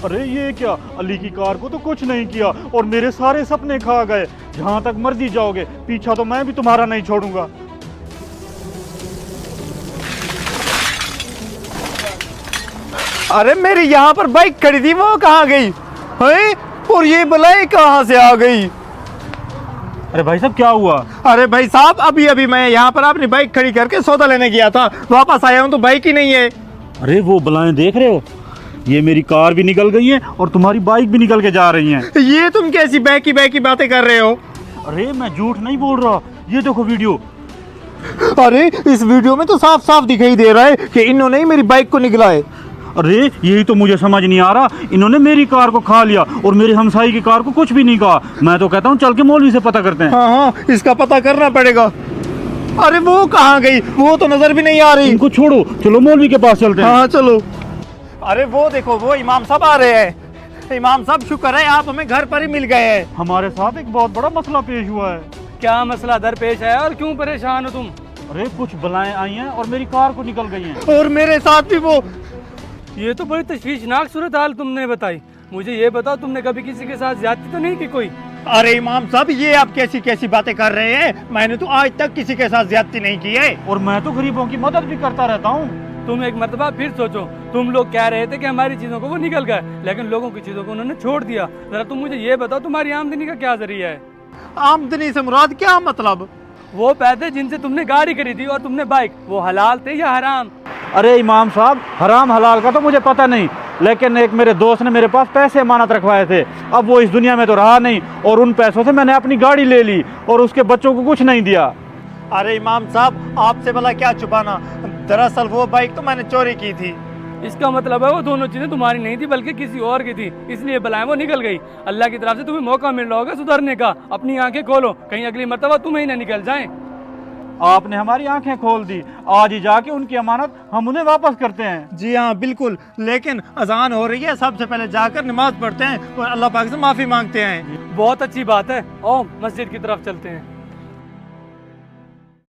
अरे ये क्या, अली की कार को तो कुछ नहीं किया और मेरे सारे सपने खा गए। जहां तक मर्जी जाओगे, पीछा तो मैं भी तुम्हारा नहीं छोड़ूंगा। अरे मेरी यहाँ पर बाइक खड़ी थी, वो कहाँ गई है? और ये बलाई कहाँ से आ गई? अरे भाई साहब क्या हुआ? अरे भाई साहब, अभी अभी मैं यहाँ पर अपनी बाइक खड़ी करके सौदा लेने गया था, वापस आया हूँ तो बाइक ही नहीं है। अरे वो बलाएं देख रहे हो, ये मेरी कार भी निकल गई है और तुम्हारी बाइक भी निकल के जा रही है। ये तुम कैसी बैकी बातें कर रहे हो? अरे मैं झूठ नहीं बोल रहा, ये देखो वीडियो। अरे इस वीडियो में तो साफ साफ दिखाई दे रहा है कि इन्होंने ही मेरी बाइक को निकला है। अरे यही तो मुझे समझ नहीं आ रहा, इन्होंने मेरी कार को खा लिया और मेरे हमसाई की कार को कुछ भी नहीं कहा। मैं तो कहता हूँ चल के मौलवी से पता करते हैं। हाँ हाँ, इसका पता करना पड़ेगा। अरे वो कहाँ गई? वो तो नजर भी नहीं आ रही। इनको छोड़ो, चलो मौलवी के पास चलते हैं। हाँ चलो। अरे वो देखो, वो इमाम साहब आ रहे हैं। इमाम साहब शुक्र है आप हमें घर पर ही मिल गए हैं। हमारे साथ एक बहुत बड़ा मसला पेश हुआ है। क्या मसला दरपेश है और क्यों परेशान हो तुम? अरे कुछ बलाएं आई हैं और मेरी कार को निकल गई हैं। और मेरे साथ भी वो। ये तो बड़ी तशवीशनाक सूरत हाल तुमने बताई। मुझे ये बताओ, तुमने कभी किसी के साथ ज्यादती तो नहीं की कोई? अरे इमाम साहब, ये आप कैसी कैसी बातें कर रहे हैं? मैंने तो आज तक किसी के साथ ज्यादती नहीं की है। और मैं तो गरीबों की मदद भी करता रहता हूँ। तुम एक मर्तबा फिर सोचो। तुम लोग कह रहे थे कि हमारी चीजों को वो निकल गए, लेकिन लोगों की चीजों को उन्होंने छोड़ दिया। जरा तुम मुझे ये बताओ, तुम्हारी आमदनी का क्या जरिया है? आमदनी से मुराद क्या मतलब? वो पैसे जिनसे तुमने गाड़ी खरीदी और तुमने बाइक, वो हलाल थे या हराम? अरे इमाम साहब, हराम हलाल का तो मुझे पता नहीं, लेकिन एक मेरे दोस्त ने मेरे पास पैसे अमानत रखवाए थे। अब वो इस दुनिया में तो रहा नहीं और उन पैसों से मैंने अपनी गाड़ी ले ली और उसके बच्चों को कुछ नहीं दिया। अरे इमाम साहब, आपसे भला क्या छुपाना? दरअसल वो बाइक तो मैंने चोरी की थी। इसका मतलब है वो दोनों चीजें तुम्हारी नहीं थी बल्कि किसी और की थी, इसलिए बलाएं वो निकल गई। अल्लाह की तरफ से तुम्हें मौका मिल रहा होगा सुधरने का। अपनी आंखें खोलो, कहीं अगली मर्तबा तुम्हें ही ना निकल जाएं। आपने हमारी आंखें खोल दी। आज ही जाके उनकी अमानत हम उन्हें वापस करते हैं। जी हाँ बिल्कुल, लेकिन अजान हो रही है, सबसे पहले जाकर नमाज पढ़ते हैं और अल्लाह पाक से माफी मांगते हैं। बहुत अच्छी बात है, आओ मस्जिद की तरफ चलते हैं।